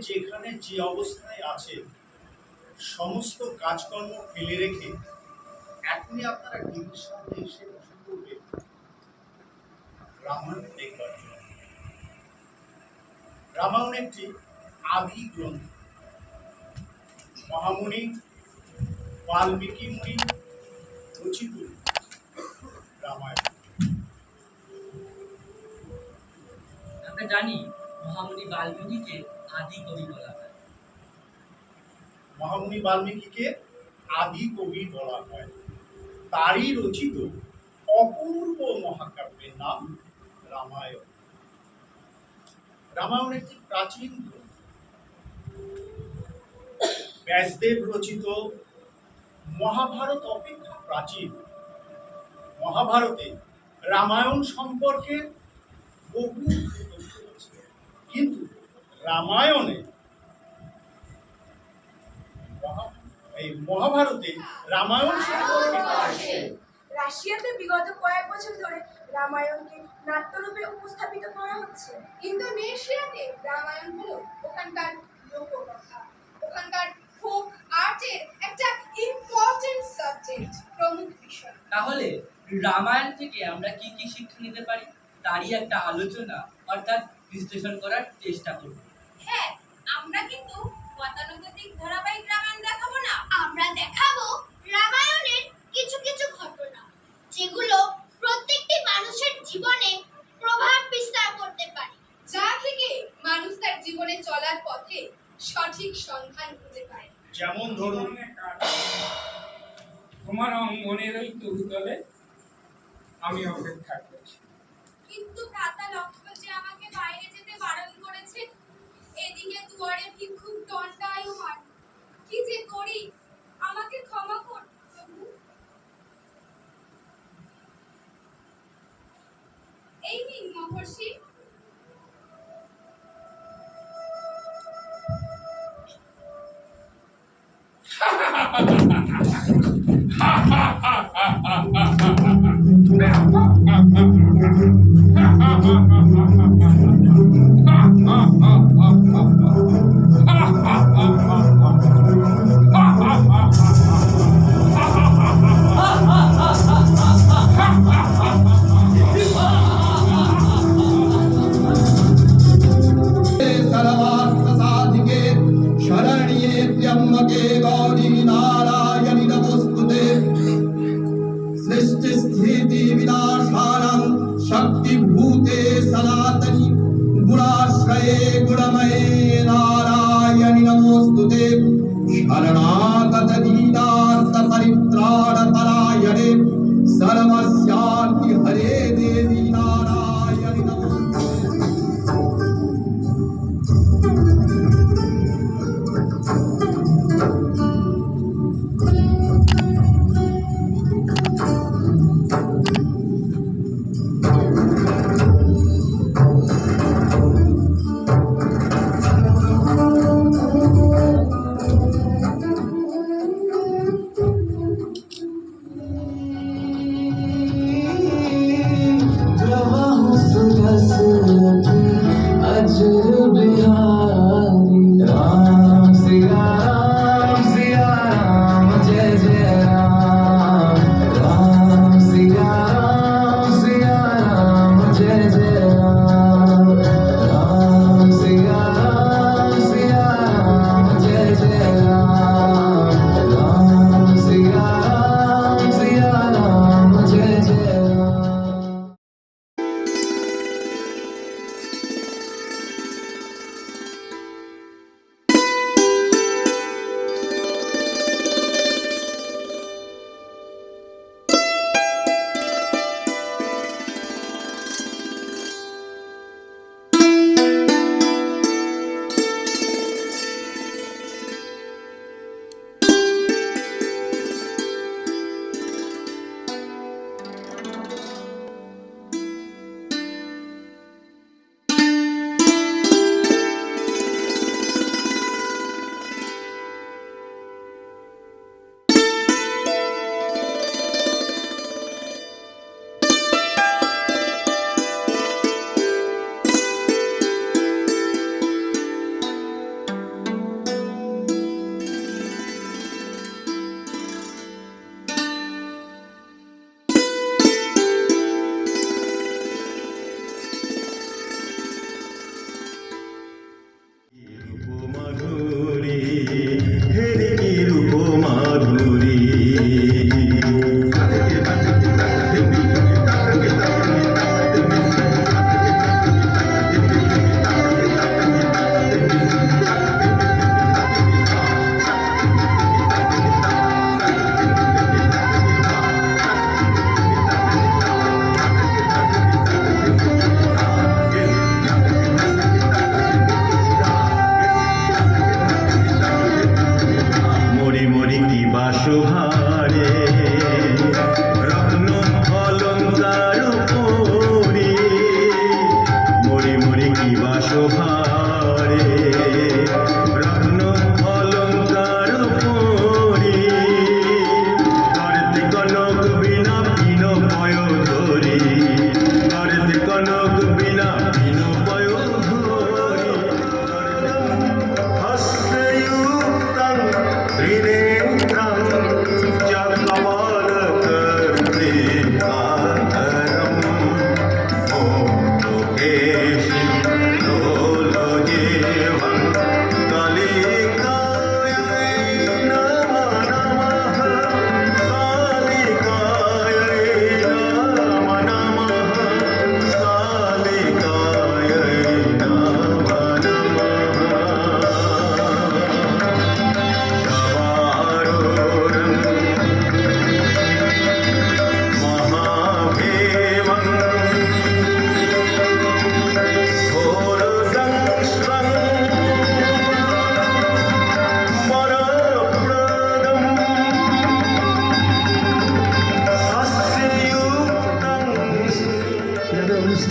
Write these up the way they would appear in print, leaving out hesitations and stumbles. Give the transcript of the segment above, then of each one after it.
যেখানে যে অবস্থায় আছে সমস্ত কাজকর্ম ফেলে রেখে এখনই আপনারা টিভির সামনে এসে বসে পড়বেন রামায়ণ দেখবার জন্য। রামায়ণ একটি আদি গ্রন্থ। মহামুনি বাল্মীকি মুনি রচিত রামায়ণ। আমরা জানি মহামুনি বাল্মীকিকে আদি কবি বলা হয়। মহামুনি বাল্মীকিকে আদি কবি বলা হয়। তারই রচিত অপূর্ব মহাকাব্যের নাম রামায়ণ। রামায়ণ একটি প্রাচীন গ্রন্থ। ব্যাসদেব রচিত মহাভারত অপেক্ষা প্রাচীন। মহাভারতে রামায়ণ সম্পর্কে বহু তথ্য আছে, কিন্তু রামায়ণে মহাভারতে রামায়ণ সম্পর্কে রাশিয়াতে বিগত কয়েক বছর ধরে রামায়ণকে নাট্যরূপে উপস্থাপিত করা হচ্ছে। ইন্দোনেশিয়াতে রামায়ণ হলো ওখানকার লোককথা, ওখানকার ফোক আর্টের একটা ইম্পর্টেন্ট সাবজেক্ট, প্রমুখ বিষয়। তাহলে রামায়ণ থেকে আমরা কি কি শিক্ষা নিতে পারি তারই একটা আলোচনা অর্থাৎ বিশ্লেষণ করার চেষ্টা করব। হ্যাঁ, আমরা কিন্তু গতানুগতিক ধারাবাহিক রামায়ণ দেখাবো না, আমরা দেখাবো রামায়ণের কিছু কিছু ঘটনা যেগুলো প্রত্যেকটি মানুষের জীবনে প্রভাব বিস্তার করতে পারে, যা থেকে মানুষ তার জীবনে চলার পথে সঠিক সন্ধান খুঁজে পায়। যেমন ধরুন, তোমার অঙ্গনের ওই তুলতলে আমি অপেক্ষা করছি, কিন্তু ভ্রাতা লক্ষ্মণ যে আমাকে বাইরে যেতে বারণ করেছে। এদিকে দুয়ারে ভিক্ষুক দণ্ডায়মান। কি যে করি, আমাকে ক্ষমা কর প্রভু। এই নিন মহর্ষি। शरण्ये त्र्यम्बके गौरी नारायणि नमोस्तुते सृष्टि स्थिति विनाश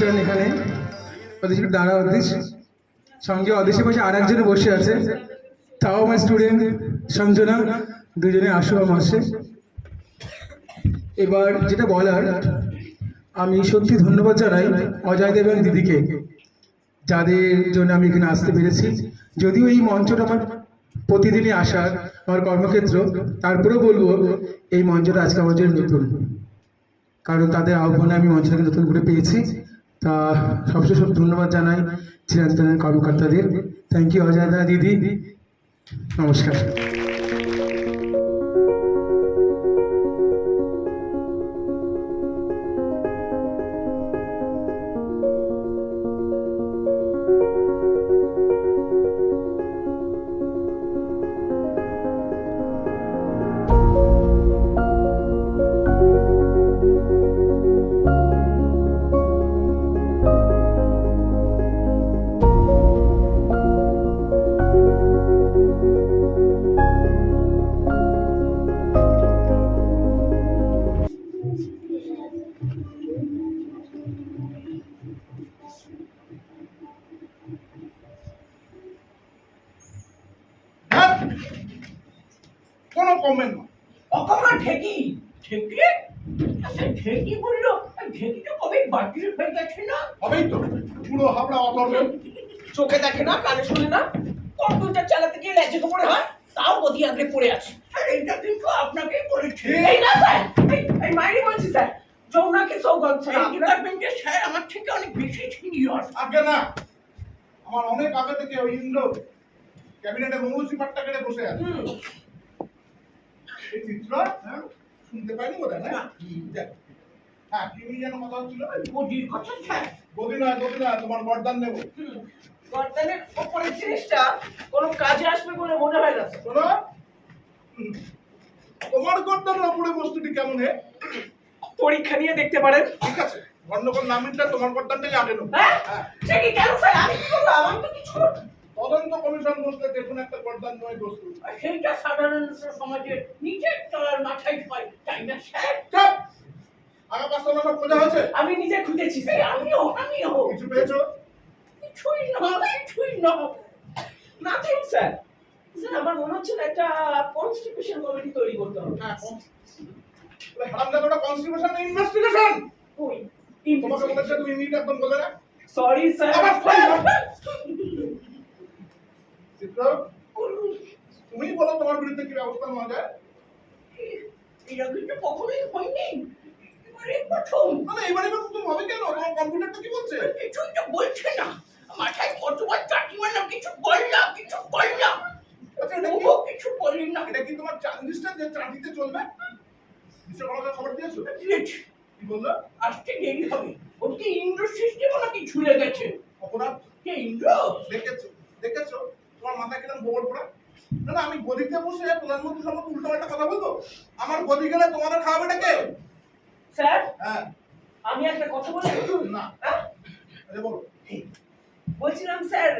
করেন এখানে অদেশ দাঁড়া অদেশ সঙ্গে অদেশে বসে আর একজনে বসে আছে, তাও আমার স্টুডেন্ট সঞ্জনা, দুজনে আসো আমার আসে। এবার যেটা বলার, আমি সত্যি ধন্যবাদ জানাই অজয় দেব এবং দিদিকে, যাদের জন্য আমি এখানে আসতে পেরেছি। যদিও এই মঞ্চটা আমার প্রতিদিনই আসার আমার কর্মক্ষেত্র, তারপরেও বলবো এই মঞ্চটা আজকে আমার জন্য নতুন, কারণ তাদের আহ্বানে আমি মঞ্চটাকে নতুন করে পেয়েছি। তা সবচেয়ে সব ধন্যবাদ জানাই চিরন্তনের কর্মকর্তাদের। থ্যাংক ইউ অজয় দা, দিদি, নমস্কার। হ্যাঁ? কোনো কমেন্ট না। অকমা ঢেকি ঢেকি আচ্ছা ঢেকি বললো ঢেকি তো কবে বাতিল হয়ে গেছে না? হবেই তো, পুরো হাবড়া অথর্ব। চোখে দেখে না, কানে শুনে না, কম্পিউটার চালাতে গিয়ে লেজে গোবরে হয়, তাও গদি আঁকড়ে পড়ে আছে। আর এইটা কিন্তু আপনাকেই বলেছি। এই না স্যার, এই মাইরি বলছি স্যার, যৌনাকে সৌগন্ধ স্যার, এই ডিপার্টমেন্টের স্যার আমার থেকে অনেক বেশি সিনিয়র। আগে না, আমার অনেক আগে থেকে ওই ইন্দ্র ক্যাবিনেটে মৌসি পাট্টা কেটে বসে আছে। এই চিত্র হ্যাঁ, শুনতে পাইনি বোধ হয় না? দেখ, হ্যাঁ কি নিয়ে যেন কথা হচ্ছিল? গদির কথা স্যার। গদি না, তোমার বরদান নেবো। গর্দানের ওপরের জিনিসটা কোনো কাজে আসবে বলে মনে হয় না। শোনো, তোমার গর্দানের উপরে বস্তুটি কেমন হে? পরীক্ষা নিয়ে দেখতে পারেন। ঠিক আছে, গন্ডগোল না মিটলে তোমার গর্দানটাই আগে নেবো। হ্যাঁ হ্যাঁ, সে কি কেন স্যার, আমি কি করবো? আমার তো কিছু তদন্ত কমিশন বসলে দেখুন একটা গর্দান নয় বস্তু। সেইটা সাধারণ সমাজের নিজের চলার মাথায় হয়, তাই না স্যার? চুপ! আগা পাঁচটা সব খোঁজা হয়েছে? আমি নিজে খুঁজেছি স্যার, আমিও কিছু পেয়েছো? কিছুই না নাথিং স্যার। স্যার আমার মনে হচ্ছে না একটা কনস্টিটিউশন কমিটি তৈরি করতে হবে। হ্যাঁ, হারামজাদাটা কনস্টিটিউশন ইনভেস্টিগেশন। ওই তোমাকে বলেছে তুমি ইমিডিয়েট একদম বললে না? Sorry sir. আবার sorry না? চিত্র, তুমি বলো তোমার বিরুদ্ধে কি ব্যবস্থা নেওয়া যায়? এটা কিন্তু কখনোই হয়নি, এবারে প্রথম। মানে এবারে তুমি হবে কেন? তোমার কম্পিউটারটা কি বলছে? কিছুই তো বলছে না, মাথায় কতবার চাটি মারলাম, কিছু বললাম। আচ্ছা, এটা কি? ও কিছু বলি না। এটা কি তোমার চান্দিসটা যে চাঁদিতে চলবে? বিশ্বকর্মাকে খবর দিয়েছো? দিয়েছি। কি বললো? আসতে দেরি হবে, ওদিকে ইন্দ্র সিস্টেমও নাকি ঝুলে গেছে। অপরাধ কে ইন্দ্র? দেখেছো তোমার মাথায় কিরম গোবর পড়া? না না, আমি গদিতে বসে প্রধানমন্ত্রী সম্পর্কে উল্টো একটা কথা বলবো? আমার গদি গেলে তোমাদের খাওয়াবেটা কে? স্যার হ্যাঁ, আমি একটা কথা বলি না, হ্যাঁ? আরে বলো। বলছিলাম স্যার,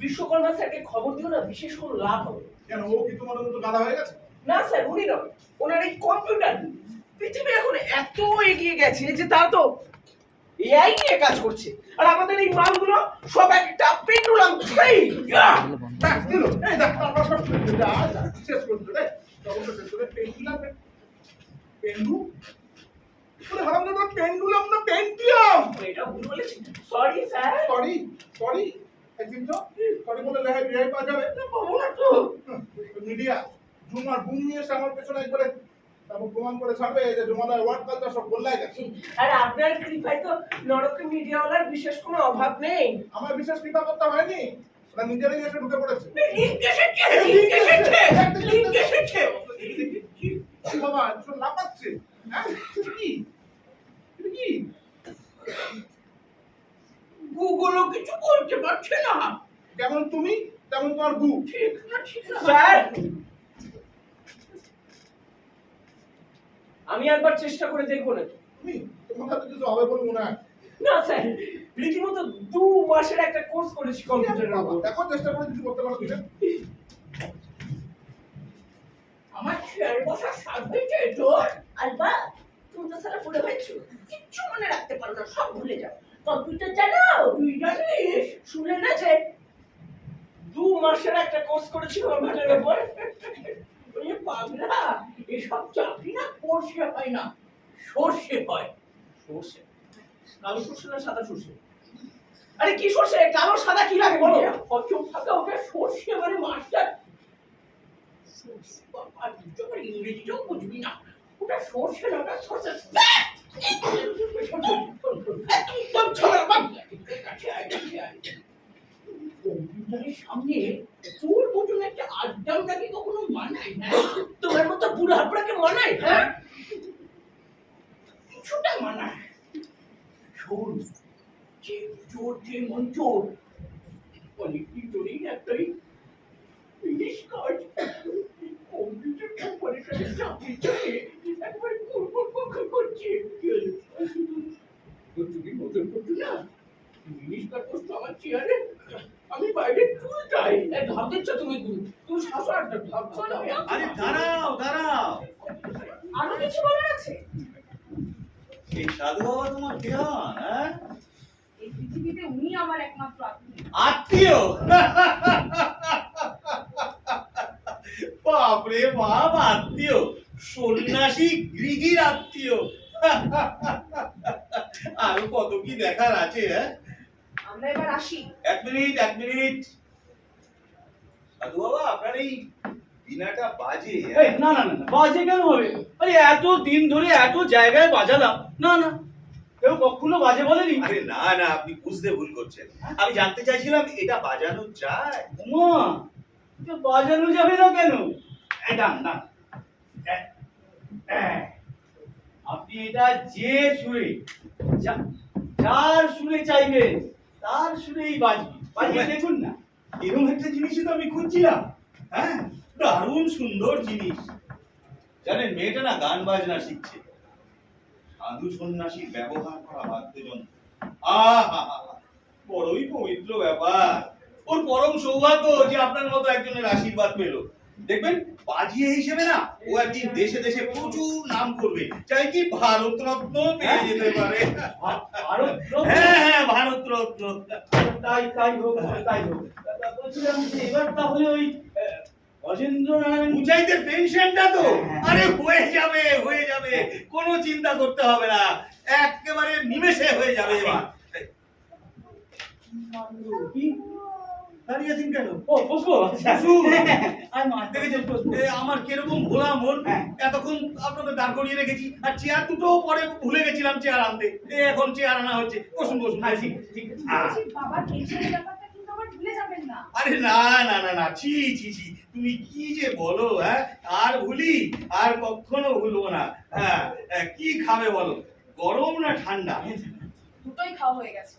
বিশ্বকর্মা স্যারকে খবর দিও না, বিশেষ কোনো লাভ হবে। কেন, ও কি তোমাদের মতো গাধা হয়ে গেছে? না স্যার, উনি নয়, ওনার এই কম্পিউটার। পৃথিবী এখন এত এগিয়ে গেছে যে তারা তো এআই নিয়ে কাজ করছে, আর আমাদের এই মালগুলো সব একটা পেন্ডুলাম। ব্যাস দিল, এই দেখ, তারপর সব শেষ করে দিল রে। তখন তো শেষ করে পেন্ডু ওরে হারামজাদা, পেন্ডুলাম না পেন্টিয়াম। এটা ভুল বলেছি, সরি স্যার। সরি একদিন তো সরি বলে রেহাই পাওয়া যাবে? পাবো না তো। মিডিয়া জুমার বুম নিয়ে এসে আমার পেছনে একবারে তারপর প্রমাণ করে ছাড়বে যে জুমাদার ওয়ার্ড কালচার সব গোল্লাই গেছে। আর আপনার কৃপায় তো নরকে মিডিয়াওয়ালার বিশেষ কোনো অভাব নেই। আমার বিশেষ কৃপা করতে হয়নি, ওরা নিজেরাই এসে ঢুকে পড়েছে। লিঙ্ক এসেছে। কি বাবা, এসব লাফাচ্ছে? হ্যাঁ, এটা কি? গুগলও কিছু বলতে পারছে না। যেমন তুমি তেমন তোমার গু। ঠিক না স্যার, আমি একবার চেষ্টা করে দেখবো না। তুমি তোমার হাতে কিছু হবে বলে মনে হয় না স্যার, রীতিমতো 2 মাসের একটা কোর্স করেছি কম্পিউটারের উপর। দেখো, চেষ্টা করে কিছু করতে পারো কিনা। আমার চেয়ারে বসার স্বাদ হয়েছে তোর? আলবা, তুমি তো সারা পুরো হয়েছো, কিচ্ছু মনে রাখতে পারো না, সব ভুলে যাও। কম্পিউটার জানো? তুই জানিস? শুনে না যে 2 মাসের একটা কোর্স করেছিল কম্পিউটারের উপর। ওই পাগলা, এসব চাকরি না কোর্সে হয় না, সর্ষে হয়। সর্ষে? কালো সর্ষে না সাদা সর্ষে? আরে কি সর্ষে? কালো সাদা কি লাগে বলো? অচোখ থাকা ওটা সর্ষে মানে মাস্টার। সর্ষে বাবা, তুই তো আবার ইংরেজিটাও বুঝবি না। ওটা সর্ষে না, ওটা সর্ষে। একদম ছোড়া বাবা। কাছে আয়, কাছে আয়। কম্পিউটারের সামনে তোর মতন একটা আড্ডামটাকে কখনো মানায় না? তোমার মতো বুড়ো হাবড়াকে মানায়? হ্যাঁ, কিছুটা মানায়। শোন, যে চোর যে মন চোর, অনেকদিন ধরেই একটাই ইলিশ কাজ কম্পিউটার কোম্পানির কাছে চাকরি চাইয়ে একবার কুড়কুড় করছে। তুমি নতুন করছো না, ইলিশ কাজ করছো আমার চেয়ারে, আমি বাইরে চুলটাই ঘাম দিচ্ছ তুমি। তুমি শাসো একটা ঘাম। আরে দাঁড়াও দাঁড়াও, আরো কিছু বলার আছে? এই সাধু বাবা তোমার কে হন? হ্যাঁ, এই পৃথিবীতে উনি আমার একমাত্র আত্মীয়। আত্মীয়? বাপরে বাপ, আত্মীয়? সন্ন্যাসী গৃহীর আত্মীয়? আরো কত কি দেখার আছে। হ্যাঁ, আমরা এবার আসি। এক মিনিট এক মিনিট, সাধু বাবা আপনার এই বিনাটা বাজে। এই না না না না, বাজে কেন হবে? আরে এত দিন ধরে এত জায়গায় বাজালাম, না না কেউ কখনো বাজে বলেনি। আরে না না, আপনি বুঝতে ভুল করছেন। আমি জানতে চাইছিলাম এটা বাজানো যায়? উমা, এটা বাজানো যাবে না কেন? এটা না, আপনি এটা যে সুরে, যার সুরে চাইবেন তার সুরেই বাজবে। বাজিয়ে দেখুন না। এরকম একটা জিনিসই তো আমি খুঁজছিলাম। হ্যাঁ, দারুণ সুন্দর জিনিস। জানেন, মেয়েটা না গান বাজনা শিখছে। সাধু সন্ন্যাসী ব্যবহার করা বাদ্যযন্ত্র, আহা, বড়ই পবিত্র ব্যাপার। ওর পরম সৌভাগ্য যে আপনার মতো একজনের আশীর্বাদ পেল। দেখবেন, বাজিয়ে হিসেবে না ও একদিন দেশে দেশে প্রচুর নাম করবে। চাই কি ভারত রত্ন পেয়ে যেতে পারে। হ্যাঁ হ্যাঁ, ভারত রত্ন। তাই তাই হোক, তাই হোক। বলছিলাম যে এবার তাহলে ওই অজেন্দ্র নারায়ণ মুজাহিদের পেনশনটা তো আরে হয়ে যাবে, হয়ে যাবে, কোনো চিন্তা করতে হবে না, একেবারে নিমেষে হয়ে যাবে। এবার কি দাঁড়িয়ে আছেন কেন? ও বসবো? বসুন। দেখেছেন বসবো। আমার কিরকম ভোলা মন, হ্যাঁ। এতক্ষণ আপনাদের দাঁড় করিয়ে রেখেছি, আর চেয়ার দুটো পরে ভুলে গেছিলাম চেয়ার আনতে। এখন চেয়ার আনা হচ্ছে। বসুন বসুন। হ্যাঁ, ঠিক আছে, ঠিক আছে। বলছি, বাবার পেনশনের ব্যাপারটা কিন্তু আবার ভুলে যাবেন না। আরে না না না না, ছি ছি ছি, তুমি কি যে বলো। হ্যাঁ, আর ভুলি, আর কখনো ভুলবো না। হ্যাঁ, কি খাবে বলো, গরম না ঠান্ডা? দুটোই খাওয়া হয়ে গেছে।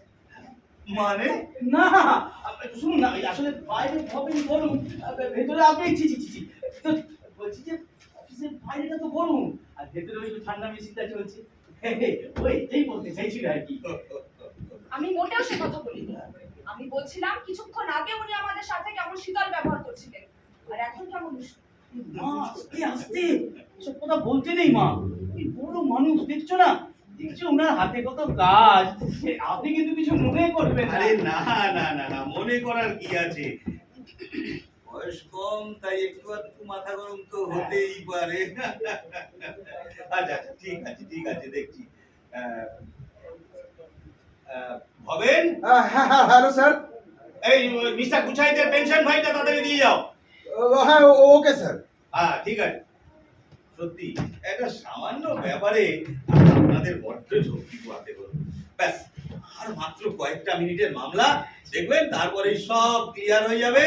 মানে না শুনুন না, আসলে বাইরে হবেন বলুন, ভেতরে আপনি ছি ছি ছি ছি। তো বলছি যে অফিসের বাইরেটা তো গরম, আর ভেতরে ওই ঠান্ডা মেশিনটা চলছে। ওই এটাই বলতে চাইছিল আর কি। আমি মোটেও সে কথা বলিনি। আমি বলছিলাম কিছুক্ষণ আগে উনি আমাদের সাথে কেমন শীতল ব্যবহার করছিলেন, আর এখন কেমন উষ্ণ। মা আস্তে আস্তে সব কথা বলতে নেই মা। এই বড় মানুষ দেখছো না, দেখছো ওনার হাতে কত কাজ। আপনি কিন্তু কিছু মনে করবেন না। আরে না না না না, মনে করার কি আছে, বয়স কম তাই একটু একটু মাথা গরম তো হতেই পারে। আচ্ছা আচ্ছা, ঠিক আছে ঠিক আছে, দেখছি। হবেন? হ্যাঁ হ্যাঁ, হ্যালো স্যার। এই মিস্টার গুছাইদের পেনশন ফাইলটা তাড়াতাড়ি দিয়ে যাও। হ্যাঁ ওকে স্যার। হ্যাঁ ঠিক আছে। সত্যি একটা সামান্য ব্যাপারে আপনাদের বড্ড ঝক্কি পোহাতে হলো। ব্যাস, আর মাত্র কয়েকটা মিনিটের মামলা, দেখবেন তারপরে সব ক্লিয়ার হয়ে যাবে,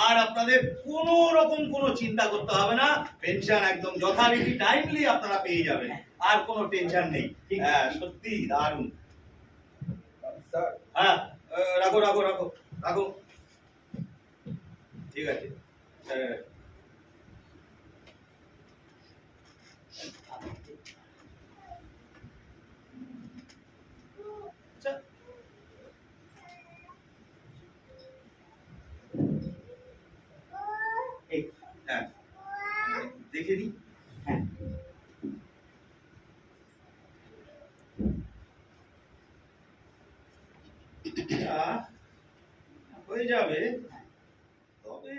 আর আপনাদের কোনো রকম কোনো চিন্তা করতে হবে না। পেনশন একদম যথারীতি টাইমলি আপনারা পেয়ে যাবেন, আর কোনো টেনশন নেই। হ্যাঁ, সত্যি দারুণ। স্যার হ্যাঁ, রাখো রাখো রাখো রাখো, ঠিক আছে। হ্যাঁ, দেখে দিই। হ্যাঁ। হয়ে যাবে, তবে